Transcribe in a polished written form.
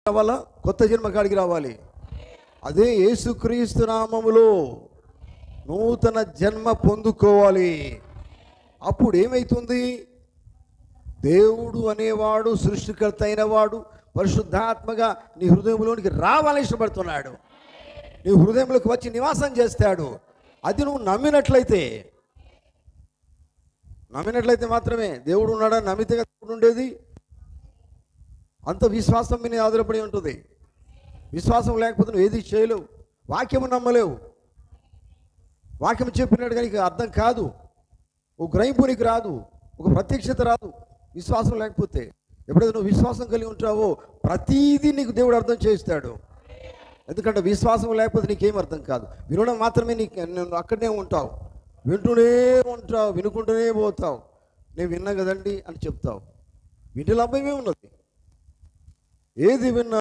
రావాలా? కొత్త జన్మ కాడికి రావాలి. అదే యేసుక్రీస్తు నామములో నూతన జన్మ పొందుకోవాలి. అప్పుడు ఏమవుతుంది? దేవుడు అనేవాడు, సృష్టికర్త అయిన వాడు పరిశుద్ధాత్మగా నీ హృదయంలోనికి రావాలని ఇష్టపడుతున్నాడు. నీ హృదయంలోకి వచ్చి నివాసం చేస్తాడు. అది నువ్వు నమ్మినట్లయితే మాత్రమే. దేవుడు ఉన్నాడని నమ్మితే దేవుడు ఉండేది. అంత విశ్వాసం మీద ఆధారపడి ఉంటుంది. విశ్వాసం లేకపోతే నువ్వు ఏది చేయలేవు. వాక్యము నమ్మలేవు. వాక్యం చెప్పినట్టు కానీ అర్థం కాదు. ఒక గ్రహింపునికి రాదు, ఒక ప్రత్యక్షత రాదు విశ్వాసం లేకపోతే. ఎప్పుడైతే నువ్వు విశ్వాసం కలిగి ఉంటావో ప్రతీదీ నీకు దేవుడు అర్థం చేస్తాడు. ఎందుకంటే విశ్వాసం లేకపోతే నీకేం అర్థం కాదు. వినడం మాత్రమే నువ్వు అక్కడనే ఉంటావు, వింటూనే ఉంటావు, వినుకుంటూనే పోతావు. నేను విన్నా కదండి అని చెప్తావు. వీటి లాభమే ఉన్నది. ఏది విన్నా